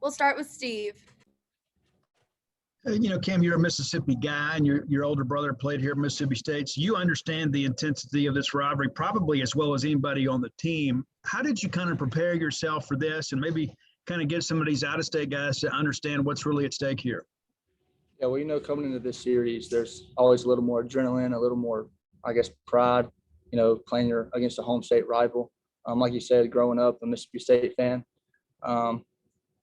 We'll start with Steve. Cam, you're a Mississippi guy, and your older brother played here at Mississippi State. So you understand the intensity of this rivalry probably as well as anybody on the team. How did you kind of prepare yourself for this, and maybe kind of get some of these out-of-state guys to understand what's really at stake here? Yeah, well, coming into this series, there's always a little more adrenaline, a little more, I guess, pride, playing against a home state rival. Like you said, growing up a Mississippi State fan,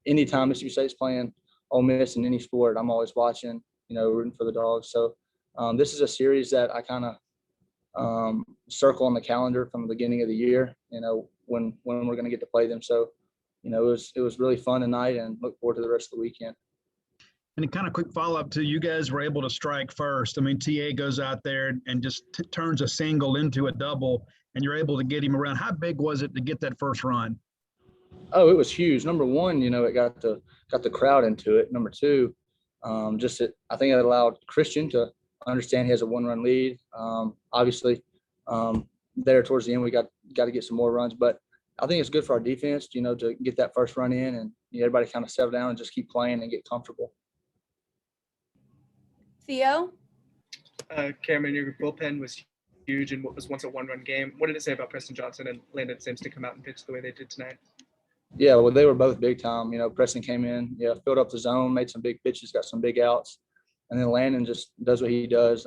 anytime Mississippi State's playing Ole Miss in any sport, I'm always watching, rooting for the Dogs. So this is a series that I kind of circle on the calendar from the beginning of the year, when we're going to get to play them. So, it was really fun tonight, and look forward to the rest of the weekend. And a kind of quick follow-up to you guys were able to strike first. I mean, TA goes out there and just turns a single into a double, and you're able to get him around. How big was it to get that first run? Oh, it was huge. Number one, it got the crowd into it. Number two, I think it allowed Christian to understand he has a one-run lead. Obviously, there towards the end, we got to get some more runs, but I think it's good for our defense, to get that first run in and everybody kind of settle down and just keep playing and get comfortable. Theo? Kamren, your bullpen was huge in what was once a one-run game. What did it say about Preston Johnson and Landon Sims to come out and pitch the way they did tonight? Yeah, well, they were both big time. Preston came in, filled up the zone, made some big pitches, got some big outs, and then Landon just does what he does.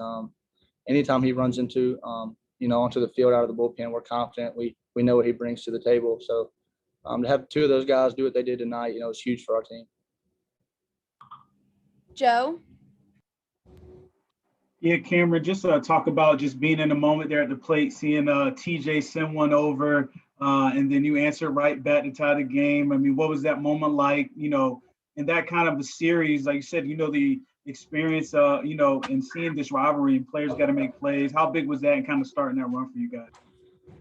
Anytime he runs onto the field out of the bullpen, we're confident. We know what he brings to the table. So to have two of those guys do what they did tonight, it's huge for our team. Joe? Yeah, Kamren, just talk about just being in the moment there at the plate, seeing TJ send one over, and then you answered right back to tie the game. I mean, what was that moment like, in that kind of a series? Like you said, the experience, in seeing this rivalry and players got to make plays. How big was that and kind of starting that run for you guys?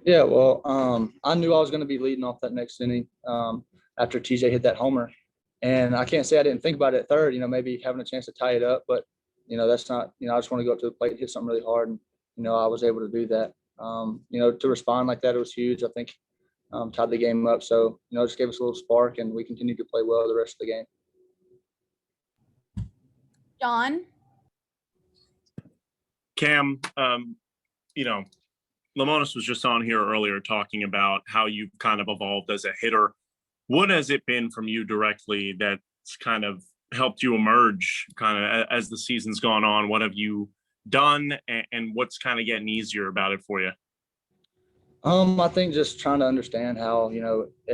Yeah, well, I knew I was going to be leading off that next inning after TJ hit that homer. And I can't say I didn't think about it at third, maybe having a chance to tie it up, but that's not, I just want to go up to the plate and hit something really hard. And, I was able to do that. To respond like that, it was huge. I think tied the game up. So, it just gave us a little spark, and we continued to play well the rest of the game. John? Cam, Lamonis was just on here earlier talking about how you've kind of evolved as a hitter. What has it been from you directly that's kind of helped you emerge kind of as the season's gone on? What have you done, and what's kind of getting easier about it for you? I think just trying to understand how,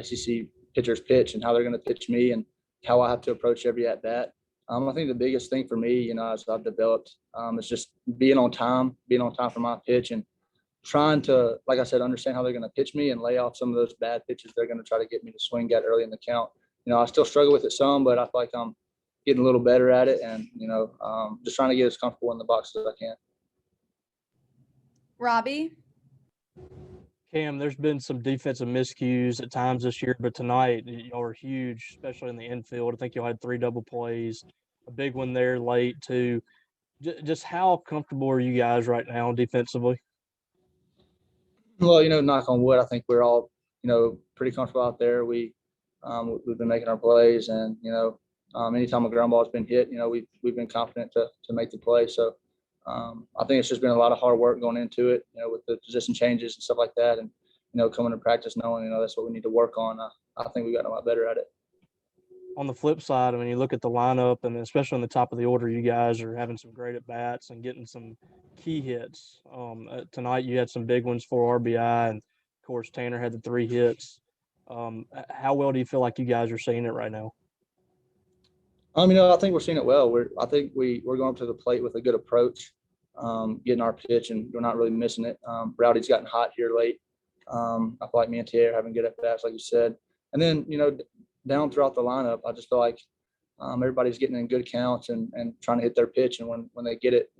SEC pitchers pitch and how they're going to pitch me and how I have to approach every at bat. I think the biggest thing for me, as I've developed, is just being on time for my pitch, and trying to, like I said, understand how they're going to pitch me and lay off some of those bad pitches they're going to try to get me to swing at early in the count. I still struggle with it some, but I feel like I'm getting a little better at it, and, just trying to get as comfortable in the box as I can. Robbie? Cam, there's been some defensive miscues at times this year, but tonight y'all were huge, especially in the infield. I think y'all had 3 double plays, a big one there late too. Just how comfortable are you guys right now defensively? Well, knock on wood, I think we're all, pretty comfortable out there. We've been making our plays, and, anytime a ground ball has been hit, we've been confident to make the play. So I think it's just been a lot of hard work going into it, with the position changes and stuff like that. And, coming to practice knowing, that's what we need to work on. I think we got a lot better at it. On the flip side, I mean, you look at the lineup, and especially on the top of the order, you guys are having some great at-bats and getting some key hits. Tonight you had some big ones, 4-RBI, and, of course, Tanner had the 3 hits. How well do you feel like you guys are seeing it right now? I think we're seeing it well. I think we're going up to the plate with a good approach, getting our pitch, and we're not really missing it. Rowdy's gotten hot here late. I feel like me and TA are having good at-bats, like you said. And then, down throughout the lineup, I just feel like everybody's getting in good counts and trying to hit their pitch. And when they get it,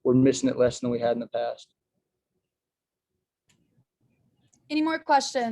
we're missing it less than we had in the past. Any more questions?